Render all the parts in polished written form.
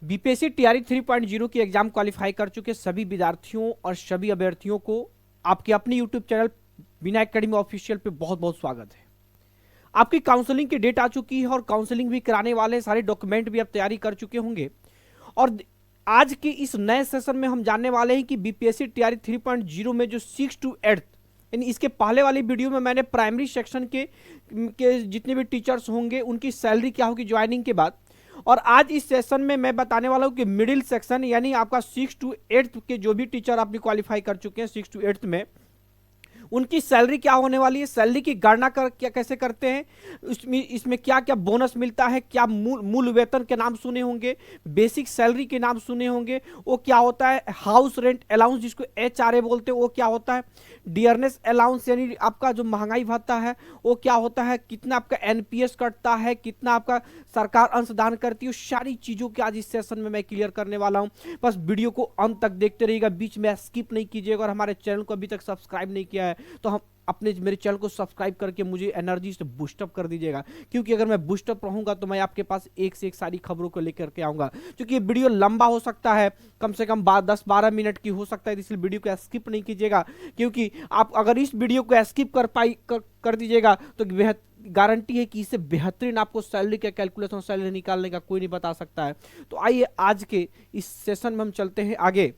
BPSC TRE 3.0 की exam qualify कर चुके सभी विद्यार्थियों और सभी अभ्यर्थियों को आपके अपने यूट्यूब चैनल बिना एकेडमी ऑफिशियल पे बहुत बहुत स्वागत है। आपकी काउंसलिंग की डेट आ चुकी है और काउंसलिंग भी कराने वाले सारे डॉक्यूमेंट भी आप तैयारी कर चुके होंगे। और आज के इस नए सेशन में हम जानने वाले हैं कि बीपीएससी टीआरई 3.0 में जो 6 to 8 यानी इसके पहले वाली वीडियो में मैंने प्राइमरी सेक्शन के जितने भी टीचर्स होंगे उनकी सैलरी क्या होगी ज्वाइनिंग के बाद, और आज इस सेशन में मैं बताने वाला हूं कि मिडिल सेक्शन यानी आपका 6 to 8 के जो भी टीचर आपने क्वालिफाई कर चुके हैं 6 to 8 में उनकी सैलरी क्या होने वाली है, सैलरी की गणना क्या कैसे करते हैं, इसमें क्या क्या बोनस मिलता है, क्या मूल वेतन के नाम सुने होंगे, बेसिक सैलरी के नाम सुने होंगे, वो क्या होता है, हाउस रेंट अलाउंस जिसको एचआरए बोलते हैं वो क्या होता है, डियरनेस अलाउंस यानी आपका जो महंगाई भत्ता है वो क्या होता है, कितना आपका एनपीएस कटता है, कितना आपका सरकार अंशदान करती है, सारी चीज़ों के आज इस सेशन में मैं क्लियर करने वाला हूं। बस वीडियो को अंत तक देखते रहिएगा, बीच में स्किप नहीं कीजिएगा। और हमारे चैनल को अभी तक सब्सक्राइब नहीं किया है तो हम अपने मेरे चैनल को सब्सक्राइब करके मुझे एनर्जी से बूस्टअप कर दीजिएगा, क्योंकि अगर मैं बूस्टअप रहूंगा तो मैं आपके पास एक से एक सारी खबरों को लेकर के आऊंगा। क्योंकि ये वीडियो लंबा हो सकता है, कम से कम 10-12 मिनट की हो सकता है, इसलिए वीडियो को स्किप नहीं कीजिएगा। क्योंकि आप अगर इस वीडियो को स्किप कर दीजिएगा तो गारंटी है कि इससे बेहतरीन आपको सैलरी का कैलकुलेशन, सैलरी निकालने का कोई नहीं बता सकता है। तो आइए आज के इस सेशन में हम चलते हैं आगे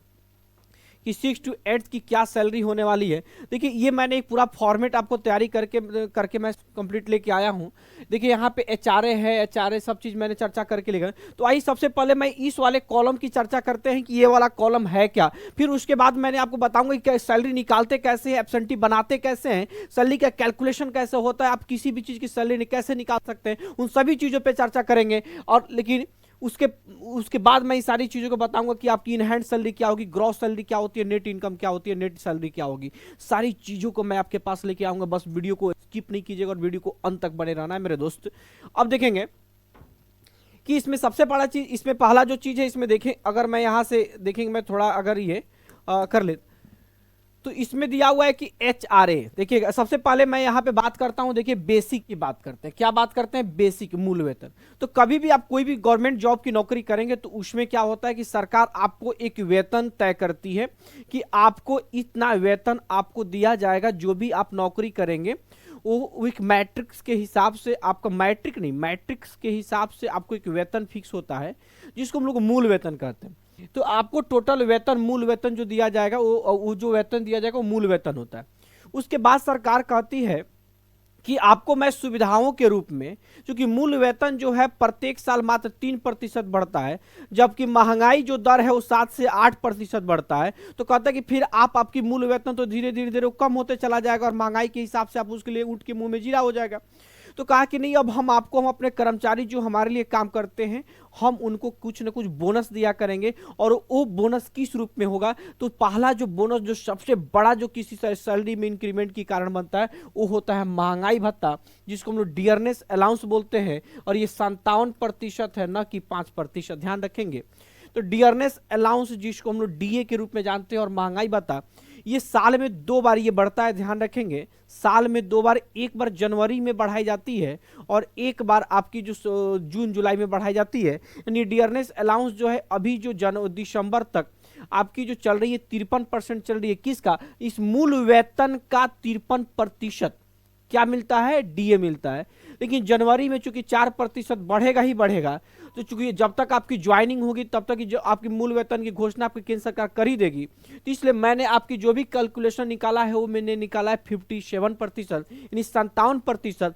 कि 6 to 8 की क्या सैलरी होने वाली है। देखिए ये मैंने एक पूरा फॉर्मेट आपको तैयारी करके मैं कंप्लीट लेके आया हूं। देखिए यहाँ पे एचआरए है, एचआरए सब चीज़ मैंने चर्चा करके लेगा। तो आइए सबसे पहले मैं इस वाले कॉलम की चर्चा करते हैं कि ये वाला कॉलम है क्या, फिर उसके बाद मैंने आपको बताऊंगा कि सैलरी निकालते कैसे हैं, एब्सेंटी बनाते कैसे हैं, सैलरी का कैलकुलेशन कैसे होता है, आप किसी भी चीज़ की सैलरी कैसे निकाल सकते हैं, उन सभी चीज़ों पर चर्चा करेंगे। और लेकिन उसके बाद मैं इस सारी चीज़ों को बताऊंगा कि आपकी इन हैंड सैलरी क्या होगी, ग्रॉस सैलरी क्या होती है, नेट इनकम क्या होती है, नेट सैलरी क्या होगी, सारी चीज़ों को मैं आपके पास लेके आऊंगा। बस वीडियो को स्किप नहीं कीजिएगा और वीडियो को अंत तक बने रहना है मेरे दोस्त। अब देखेंगे कि इसमें सबसे बड़ा चीज़, इसमें पहला जो चीज़ है इसमें देखें, अगर मैं यहाँ से देखेंगे मैं थोड़ा अगर ये कर ले तो इसमें दिया हुआ है कि एचआरए। देखिएगा सबसे पहले मैं यहाँ पे बात करता हूँ, देखिए बेसिक की बात करते हैं। क्या बात करते हैं? बेसिक, मूल वेतन। तो कभी भी आप कोई भी गवर्नमेंट जॉब की नौकरी करेंगे तो उसमें क्या होता है कि सरकार आपको एक वेतन तय करती है कि आपको इतना वेतन आपको दिया जाएगा। जो भी आप नौकरी करेंगे वो एक मैट्रिक्स के हिसाब से, आपका मैट्रिक्स के हिसाब से आपको एक वेतन फिक्स होता है जिसको हम लोग मूल वेतन कहते हैं। तो आपको टोटल वेतन, मूल वेतन जो दिया जाएगा वो जो वेतन दिया जाएगा वो मूल वेतन होता है। उसके बाद सरकार कहती है कि आपको मैं सुविधाओं के रूप में, क्योंकि मूल वेतन जो है प्रत्येक साल मात्र 3% बढ़ता है, जबकि महंगाई जो दर है वो 7 से 8% बढ़ता है। तो कहता है कि फिर आपकी मूल वेतन तो धीरे धीरे कम होते चला जाएगा और महंगाई के हिसाब से आप उसके लिए ऊँट के मुंह में जीरा हो जाएगा। तो कहा कि नहीं, अब हम अपने कर्मचारी जो हमारे लिए काम करते हैं हम उनको कुछ ना कुछ बोनस दिया करेंगे। और वो बोनस किस रूप में होगा? तो पहला जो बोनस, जो सबसे बड़ा जो किसी सैलरी में इंक्रीमेंट के कारण बनता है वो होता है महंगाई भत्ता, जिसको हम लोग डियरनेस अलाउंस बोलते हैं। और ये 57% है, न कि 5%, ध्यान रखेंगे। तो डियरनेस अलाउंस जिसको हम लोग डीए के रूप में जानते हैं, और महंगाई भत्ता ये साल में 2 बार ये बढ़ता है, ध्यान रखेंगे। साल में 2 बार, एक बार जनवरी में बढ़ाई जाती है और एक बार आपकी जो जून जुलाई में बढ़ाई जाती है। यानी डियरनेस अलाउंस जो है अभी जो दिसंबर तक आपकी जो चल रही है 53% चल रही है। किसका? इस मूल वेतन का 53% क्या मिलता है? डीए मिलता है। लेकिन जनवरी में चूंकि 4% बढ़ेगा ही बढ़ेगा, तो चूंकि जब तक आपकी ज्वाइनिंग होगी तब तक जो आपकी मूल वेतन की घोषणा आपकी केंद्र सरकार कर ही देगी। तो इसलिए मैंने आपकी जो भी कैलकुलेशन निकाला है वो मैंने निकाला है 57%, यानी 57%।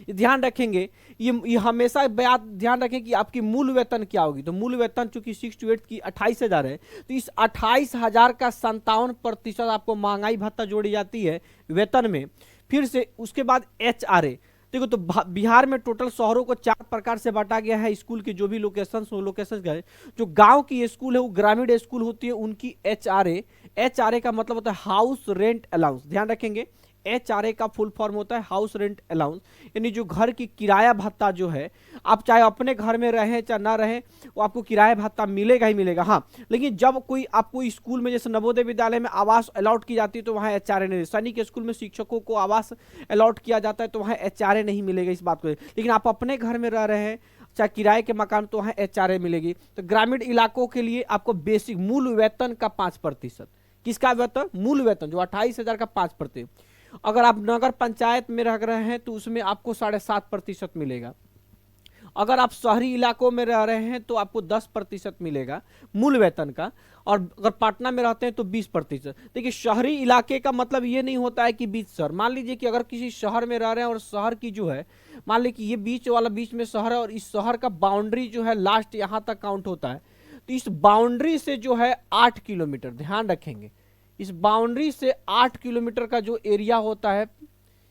ध्यान रखेंगे, ये हमेशा बात ध्यान रखें कि आपकी मूल वेतन क्या होगी। तो मूल वेतन चूंकि 6 to 8 की 28,000 है, तो इस 28,000 का 57% आपको महंगाई भत्ता जोड़ी जाती है वेतन में। फिर से उसके बाद एचआरए। देखो तो बिहार में टोटल शहरों को 4 प्रकार से बांटा गया है। स्कूल के जो भी लोकेशन गए, जो गांव की स्कूल है वो ग्रामीण स्कूल होती है, उनकी एचआरए का मतलब होता है हाउस रेंट अलाउंस। ध्यान रखेंगे, एचआरए का फुल फॉर्म होता है हाउस रेंट अलाउंस, यानी जो घर की किराया भत्ता जो है, आप चाहे अपने घर में रहें चाहे ना रहें, वो आपको किराया भत्ता मिलेगा ही मिलेगा। हाँ, लेकिन जब आपको स्कूल में, जैसे नवोदय विद्यालय में आवास अलॉट की जाती है तो वहाँ एचआरए नहीं। सैनिक स्कूल में शिक्षकों को आवास अलॉट किया जाता है तो वहाँ एचआरए नहीं मिलेगा, इस बात को। लेकिन आप अपने घर में रह रहे हैं, चाहे किराए के मकान तो वहाँ HRA मिलेगी। तो ग्रामीण इलाकों के लिए आपको बेसिक मूल वेतन का 5%, किसका वेतन? मूल वेतन जो 28,000 का 5%। अगर आप नगर पंचायत में रह रहे हैं तो उसमें आपको 7.5% मिलेगा। अगर आप शहरी इलाकों में रह रहे हैं तो आपको 10% मिलेगा मूल वेतन का, और अगर पटना में रहते हैं तो 20%। देखिए शहरी इलाके का मतलब ये नहीं होता है कि बीच शहर। मान लीजिए कि अगर किसी शहर में रह रहे हैं और शहर की जो है, मान लीजिए कि ये बीच वाला बीच में शहर है और इस शहर का बाउंड्री जो है लास्ट यहाँ तक काउंट होता है, तो इस बाउंड्री से जो है 8 किलोमीटर, ध्यान रखेंगे, इस बाउंड्री से 8 किलोमीटर का जो एरिया होता है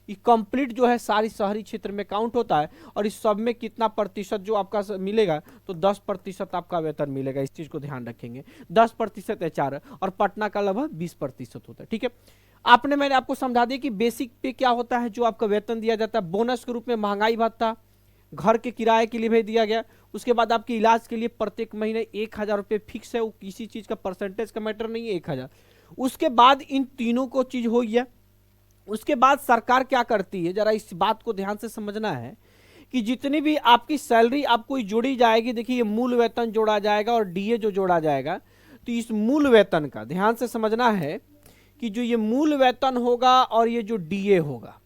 ये कंप्लीट जो है सारी शहरी क्षेत्र में काउंट होता है। और इस सब में कितना प्रतिशत जो आपका मिलेगा, तो 10% आपका वेतन मिलेगा। इस चीज को ध्यान रखेंगे, 10% HR और पटना का लगभग 20% होता है। ठीक है, मैंने आपको समझा दिया कि बेसिक पे क्या होता है, जो आपका वेतन दिया जाता है। बोनस के रूप में महंगाई भत्ता, घर के किराए के लिए भी दिया गया। उसके बाद आपके इलाज के लिए प्रत्येक महीने 1,000 रुपये फिक्स है, वो किसी चीज का परसेंटेज का मैटर नहीं है, 1,000। उसके बाद इन तीनों को चीज हो गया। उसके बाद सरकार क्या करती है, जरा इस बात को ध्यान से समझना है कि जितनी भी आपकी सैलरी आपको जोड़ी जाएगी, देखिए ये मूल वेतन जोड़ा जाएगा और DA जो जोड़ा जाएगा, तो इस मूल वेतन का ध्यान से समझना है कि जो ये मूल वेतन होगा और ये जो DA होगा,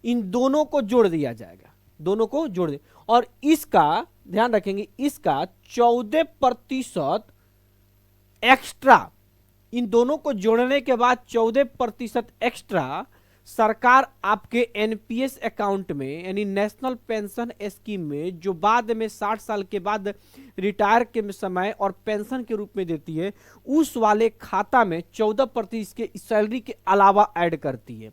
इन दोनों को जोड़ दिया जाएगा, दोनों को जोड़ दे। और इसका ध्यान रखेंगे, इसका 14% एक्स्ट्रा, इन दोनों को जोड़ने के बाद 14% एक्स्ट्रा सरकार आपके NPS अकाउंट में, यानी नेशनल पेंशन स्कीम में, जो बाद में 60 साल के बाद रिटायर के समय और पेंशन के रूप में देती है, उस वाले खाता में 14% के सैलरी के अलावा ऐड करती है।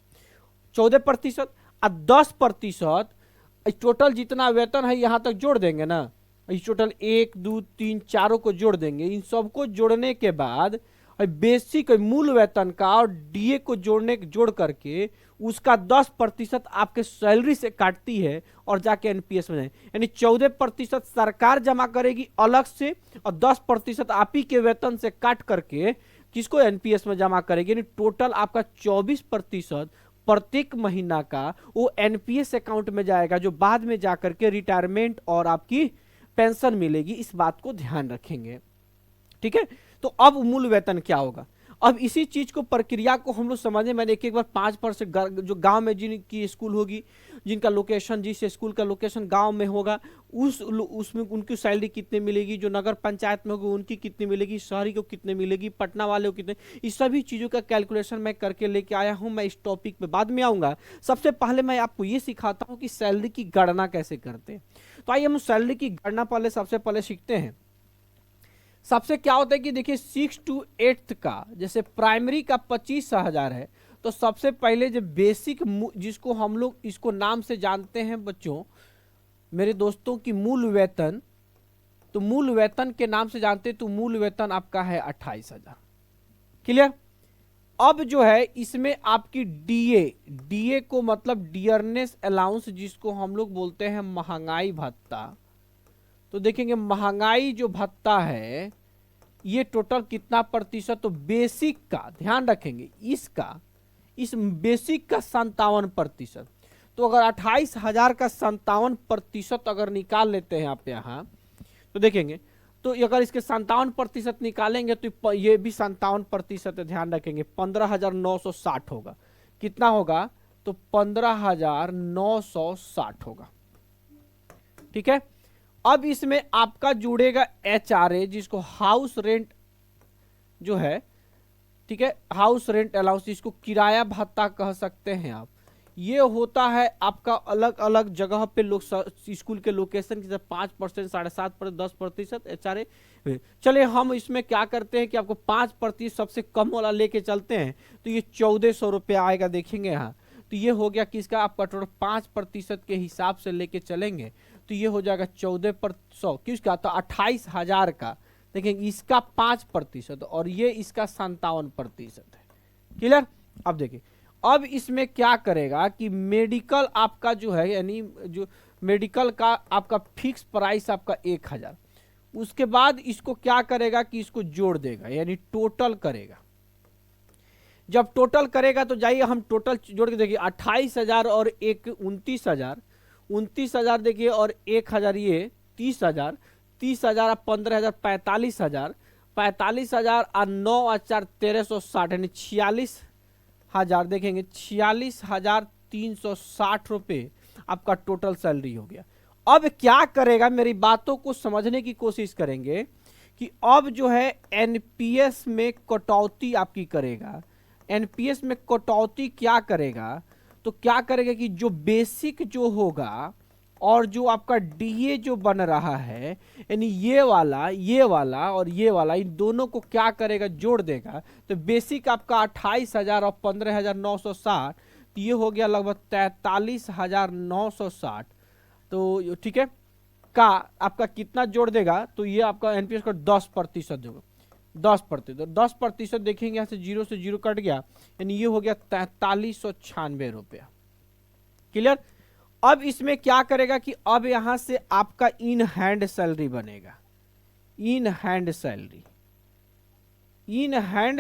14% और 10% टोटल जितना वेतन है यहां तक जोड़ देंगे ना, इस टोटल 1 2 3 चारों को जोड़ देंगे। इन सबको जोड़ने के बाद बेसिक मूल वेतन का और DA को जोड़ करके उसका 10% आपके सैलरी से काटती है और जाके NPS में जाए। यानी 14% सरकार जमा करेगी अलग से और 10% आप ही के वेतन से काट करके किसको NPS में जमा करेगी। यानी टोटल आपका 24% प्रत्येक महीना का वो NPS अकाउंट में जाएगा, जो बाद में जाकर के रिटायरमेंट और आपकी पेंशन मिलेगी। इस बात को ध्यान रखेंगे। ठीक है, तो अब मूल वेतन क्या होगा, अब इसी चीज को प्रक्रिया को हम लोग समझे। मैंने एक बार 5% जो गांव में जिनकी स्कूल होगी, जिनका लोकेशन, जिस स्कूल का लोकेशन गांव में होगा, उसमें उनकी सैलरी कितने मिलेगी, जो नगर पंचायत में होगी उनकी कितनी मिलेगी, शहरी को कितने मिलेगी, पटना वाले को कितने, इस सभी चीजों का कैलकुलेशन मैं करके लेके आया हूं। मैं इस टॉपिक पे बाद में आऊंगा। सबसे पहले मैं आपको ये सिखाता हूं कि सैलरी की गणना कैसे करते हैं। तो आइए हम सैलरी की गणना सबसे पहले सीखते हैं। सबसे क्या होता है कि देखिए 6 to 8 का, जैसे प्राइमरी का 25,000 है, तो सबसे पहले जो बेसिक, जिसको हम लोग इसको नाम से जानते हैं बच्चों, मेरे दोस्तों की मूल वेतन, तो मूल वेतन के नाम से जानते हैं, तो मूल वेतन आपका है 28,000। क्लियर। अब जो है इसमें आपकी DA को मतलब डियरनेस अलाउंस, जिसको हम लोग बोलते हैं महंगाई भत्ता। तो देखेंगे महंगाई जो भत्ता है ये टोटल कितना प्रतिशत, तो बेसिक का ध्यान रखेंगे, इस बेसिक का 57%। तो अगर 28,000 का 57% अगर निकाल लेते हैं आप यहाँ, तो देखेंगे तो अगर इसके 57% निकालेंगे तो ये भी 57% ध्यान रखेंगे, 15,960 होगा। कितना होगा, तो 15,960 होगा। ठीक है, अब इसमें आपका जुड़ेगा HRA, जिसको हाउस रेंट जो है, ठीक है, हाउस रेंट अलाउंस, जिसको किराया भत्ता कह सकते हैं आप। ये होता है आपका अलग अलग जगह पे लोग स्कूल के लोकेशन की 5%, 7.5%, 10% HRA। चलिए हम इसमें क्या करते हैं कि आपको 5% सबसे कम वाला लेके चलते हैं, तो ये 1400 रुपये आएगा। देखेंगे यहाँ, तो ये हो गया किसका, आपका टोटल 5% के हिसाब से लेके चलेंगे, तो ये हो जाएगा 14% किसका, तो 28,000 का। देखेंगे इसका 5% और ये इसका 57% है। क्लियर। अब देखिए, अब इसमें क्या करेगा कि मेडिकल आपका जो है, यानी जो मेडिकल का आपका फिक्स प्राइस आपका 1,000, उसके बाद इसको क्या करेगा कि इसको जोड़ देगा, यानी टोटल करेगा। जब टोटल करेगा तो जाइए हम टोटल जोड़ के देखिए, 28,000 और एक 29,000, 29,000 देखिए और 1,000 ये, 30,000, 30,000 और 15,000 45,000, 45,000 और 9 और 4 1360, यानी 46,000। देखेंगे 46,360 रुपये आपका टोटल सैलरी हो गया। अब क्या करेगा, मेरी बातों को समझने की कोशिश करेंगे कि अब जो है एनपीएस में कटौती आपकी करेगा। एनपीएस में कटौती क्या करेगा, तो क्या करेगा कि जो बेसिक जो होगा और जो आपका डीए जो बन रहा है, यानी ये वाला और ये वाला, इन दोनों को क्या करेगा, जोड़ देगा। तो बेसिक आपका 28,000 और 15,960, तो ये हो गया लगभग 43,960। तो ठीक है, का आपका कितना जोड़ देगा, तो ये आपका एनपीएस का 10% होगा। 10% देखेंगे, यहाँ से जीरो कट गया, यानी ये हो गया 4396 रुपया। क्लियर। अब इसमें क्या करेगा कि अब यहां से आपका इन हैंड सैलरी बनेगा। इन हैंड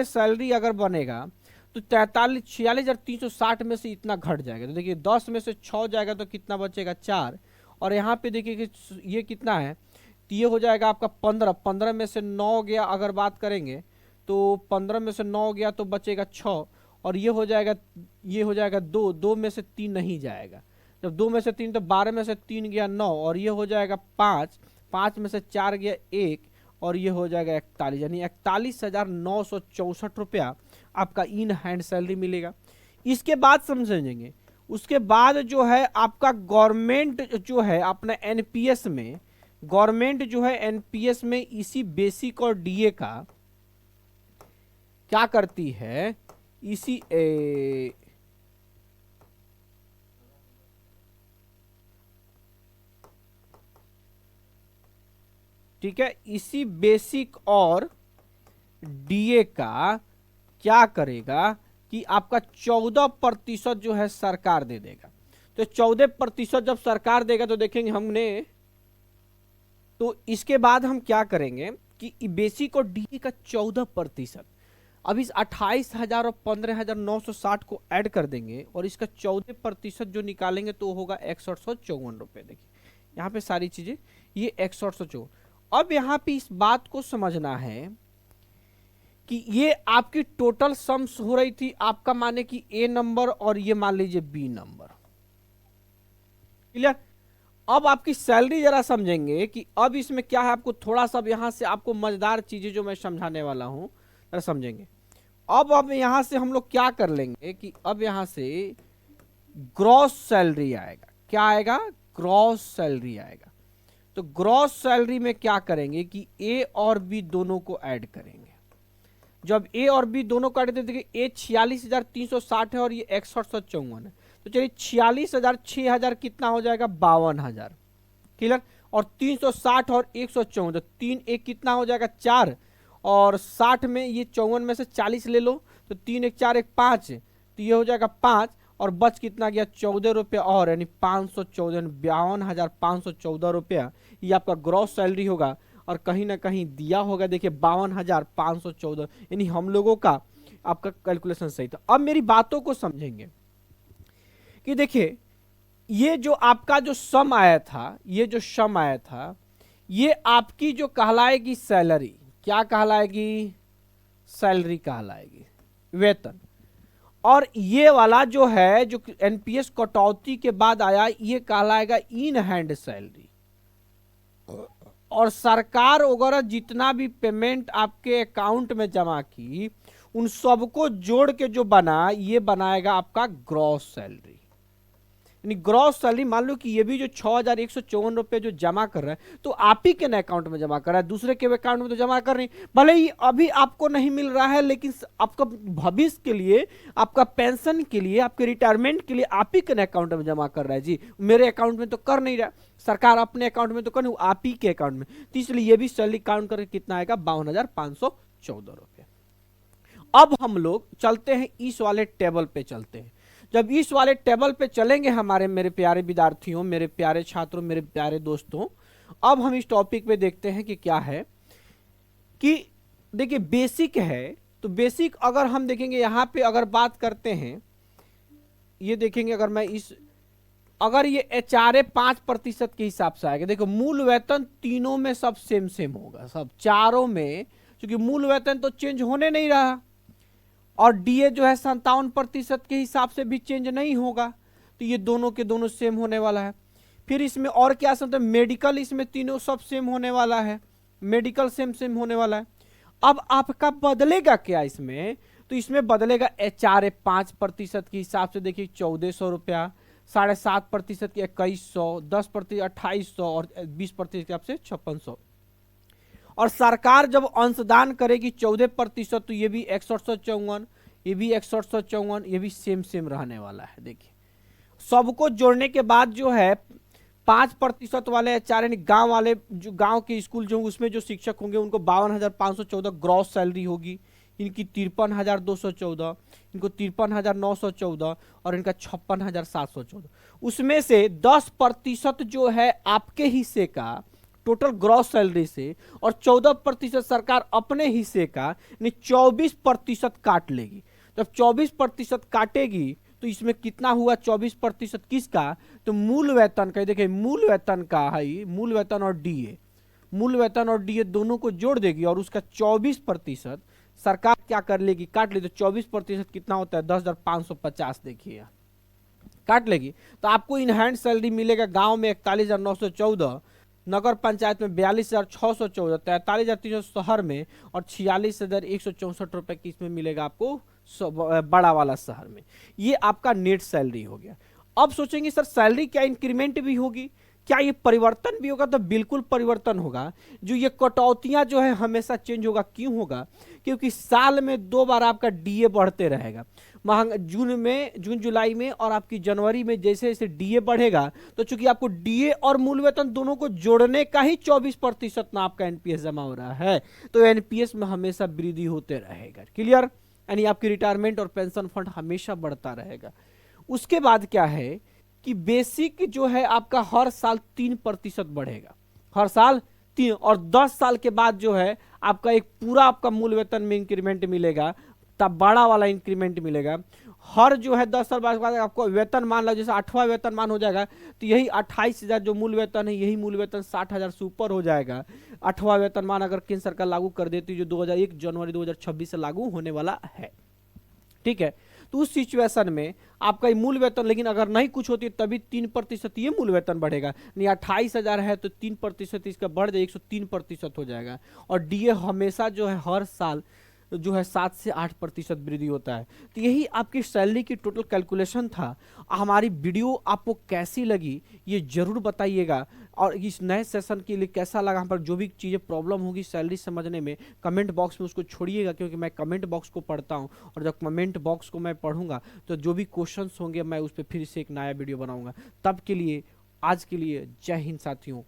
सैलरी अगर बनेगा तो 46,360 में से इतना घट जाएगा। तो देखिए 10 में से 6 जाएगा तो कितना बचेगा, 4। और यहाँ पे देखिए कि ये कितना है, तो ये हो जाएगा आपका 15 में से 9 गया। अगर बात करेंगे तो 15 में से 9 गया तो बचेगा 6, और ये हो जाएगा 2 में से 3 नहीं जाएगा। जब 2 में से 3 तो 12 में से 3 गया 9, और ये हो जाएगा 5 में से 4 गया 1, और ये हो जाएगा 41, यानी 41,964 रुपया आपका इन हैंड सैलरी मिलेगा। इसके बाद समझेंगे, उसके बाद जो है आपका गवर्नमेंट जो है अपना एनपीएस में, गवर्नमेंट जो है एनपीएस में इसी बेसिक और डीए का क्या करती है, इसी ठीक है, इसी बेसिक और डीए का क्या करेगा कि आपका 14% जो है सरकार दे देगा। तो 14% जब सरकार देगा तो देखेंगे हमने, तो इसके बाद हम क्या करेंगे कि बेसिक और डीए का 14%, अब इस 28,000 और 15,960 को ऐड कर देंगे और इसका 14% जो निकालेंगे तो होगा 6154 रुपये। देखिए यहाँ पे सारी चीजें, ये 6154। अब यहाँ पे इस बात को समझना है कि ये आपकी टोटल सम्स हो रही थी आपका, माने कि ए नंबर और ये मान लीजिए बी नंबर। क्लियर। अब आपकी सैलरी जरा समझेंगे कि अब इसमें क्या है, आपको थोड़ा सा यहां से आपको मजेदार चीजें जो मैं समझाने वाला हूं जरा समझेंगे। अब यहां से हम लोग क्या कर लेंगे कि अब यहां से ग्रॉस सैलरी आएगा। क्या आएगा, ग्रॉस सैलरी आएगा। तो ग्रॉस सैलरी में क्या करेंगे कि ए और बी दोनों को ऐड करेंगे। जब ए और बी दोनों को ऐड करेंगे, ए 46,360 है और ये 6154 है, तो चलिए 46,000 6,000 कितना हो जाएगा, 52,000। क्लियर। और 360 और 154, तो 3 एक कितना हो जाएगा, 4, और 60 में ये 54 में से 40 ले लो, तो 3 एक 4 एक 5, तो ये हो जाएगा 5, और बच कितना गया, 14 रुपया, और यानी 514, 52,514 रुपया ये आपका ग्रॉस सैलरी होगा। और कहीं ना कहीं दिया होगा, देखिए 52,514, यानी हम लोगों का आपका कैलकुलेशन सही था। अब मेरी बातों को समझेंगे कि देखिए ये जो आपका जो सम आया था, ये आपकी जो कहलाएगी सैलरी, क्या कहलाएगी, सैलरी कहलाएगी, वेतन। और ये वाला जो है जो एनपीएस कटौती के बाद आया, ये कहलाएगा इन हैंड सैलरी। और सरकार वगैरह जितना भी पेमेंट आपके अकाउंट में जमा की, उन सबको जोड़ के जो बना, ये बनाएगा आपका ग्रॉस सैलरी। यानी ग्रॉस सैलरी, मान लो कि ये भी जो 6,154 रुपये जो जमा कर रहा है, तो आप ही के अकाउंट में जमा कर रहा है, दूसरे के अकाउंट में तो जमा कर नहीं। भले ही अभी आपको नहीं मिल रहा है, लेकिन आपका भविष्य के लिए, आपका पेंशन के लिए, आपके रिटायरमेंट के लिए आप ही के अकाउंट में जमा कर रहा है। जी मेरे अकाउंट में तो कर नहीं रहा, सरकार अपने अकाउंट में तो कर नहीं, आप ही के अकाउंट में, तो इसलिए ये भी सैलरी काउंट करके कितना आएगा, 52,514 रुपये। अब हम लोग चलते हैं इस वाले टेबल पे चलते हैं। जब इस वाले टेबल पे चलेंगे हमारे मेरे प्यारे विद्यार्थियों, मेरे प्यारे छात्रों, मेरे प्यारे दोस्तों, अब हम इस टॉपिक पे देखते हैं कि क्या है कि देखिए बेसिक है। तो बेसिक अगर हम देखेंगे, यहां पे अगर बात करते हैं, ये देखेंगे अगर मैं इस अगर ये एचआरए 5% के हिसाब से आएगा, देखो मूल वेतन तीनों में सब सेम सेम होगा, सब चारों में, क्योंकि मूल वेतन तो चेंज होने नहीं रहा, और डीए जो है 57% के हिसाब से भी चेंज नहीं होगा, तो ये दोनों के दोनों सेम होने वाला है। फिर इसमें और क्या समझते हैं, मेडिकल इसमें तीनों सब सेम होने वाला है, मेडिकल सेम सेम होने वाला है। अब आपका बदलेगा क्या इसमें, तो इसमें बदलेगा एचआरए 5% के हिसाब से, देखिए 1400 रुपया, 7.5% की 2100, 10% 2800 और 20% के हिसाब से 5600। और सरकार जब अंशदान करेगी 14%, तो ये भी 6154, ये भी 6154, ये भी सेम सेम रहने वाला है। देखिए सबको जोड़ने के बाद जो है 5% वाले एचआरए गांव वाले, जो गांव के स्कूल जो उसमें जो शिक्षक होंगे उनको 52,514 ग्रॉस सैलरी होगी, इनकी 53,214, इनको 53,914 और इनका 56,714। उसमें से 10% जो है आपके हिस्से का टोटल ग्रॉस सैलरी से, और 14% सरकार अपने हिस्से का, यानी 24% काट लेगी। जब 24% काटेगी तो इसमें कितना हुआ, 24% किसका, तो मूल वेतन का। देखिए मूल वेतन का है, मूल वेतन और डीए, मूल वेतन और डीए दोनों को जोड़ देगी और उसका 24% सरकार क्या कर लेगी, काट लेगी। तो 24% कितना होता है, 10,550, देखिए काट लेगी। तो आपको इन हैंड सैलरी मिलेगा गांव में 41,914, नगर पंचायत में 42,614, 43,300 शहर में, और 46,164 रुपए की इसमें मिलेगा आपको बड़ा वाला शहर में। ये आपका नेट सैलरी हो गया। अब सोचेंगे सर सैलरी क्या इंक्रीमेंट भी होगी, क्या ये परिवर्तन भी होगा, तो बिल्कुल परिवर्तन होगा। जो ये कटौतियां जो है हमेशा चेंज होगा, क्यों होगा, क्योंकि साल में 2 बार आपका डीए बढ़ते रहेगा, जून जुलाई में और आपकी जनवरी में। जैसे जैसे डीए बढ़ेगा तो चूंकि आपको डीए और मूल वेतन दोनों को जोड़ने का ही 24% ना आपका एनपीएस जमा हो रहा है, तो एनपीएस में हमेशा वृद्धि होते रहेगा। क्लियर, यानी आपकी रिटायरमेंट और पेंशन फंड हमेशा बढ़ता रहेगा। उसके बाद क्या है कि बेसिक जो है आपका हर साल 3% बढ़ेगा, हर साल 3, और 10 साल के बाद जो है आपका एक पूरा आपका मूल वेतन में इंक्रीमेंट मिलेगा, तब बड़ा वाला इंक्रीमेंट मिलेगा। हर जो है 10 साल बाद आपको वेतन मान लो, जैसे 8वां वेतन मान हो जाएगा, तो यही 28,000 जो मूल वेतन है, यही मूल वेतन 60,000 से ऊपर हो जाएगा। 8वां वेतन मान अगर केंद्र सरकार लागू कर देती है, जो 1 जनवरी 2026 से लागू होने वाला है, ठीक है। तो उस सिचुएशन में आपका मूल वेतन, लेकिन अगर नहीं कुछ होती तभी 3% ये मूल वेतन बढ़ेगा, नहीं 28,000 है तो 3% इसका बढ़ जाए 103% हो जाएगा। और डीए हमेशा जो है हर साल जो है 7 से 8% वृद्धि होता है। तो यही आपकी सैलरी की टोटल कैलकुलेशन था। हमारी वीडियो आपको कैसी लगी ये जरूर बताइएगा, और इस नए सेशन के लिए कैसा लगा, हम पर जो भी चीज़ें प्रॉब्लम होगी सैलरी समझने में कमेंट बॉक्स में उसको छोड़िएगा, क्योंकि मैं कमेंट बॉक्स को पढ़ता हूँ, और जब कमेंट बॉक्स को मैं पढ़ूंगा तो जो भी क्वेश्चंस होंगे मैं उस पर फिर से एक नया वीडियो बनाऊंगा। तब के लिए आज के लिए जय हिंद साथियों।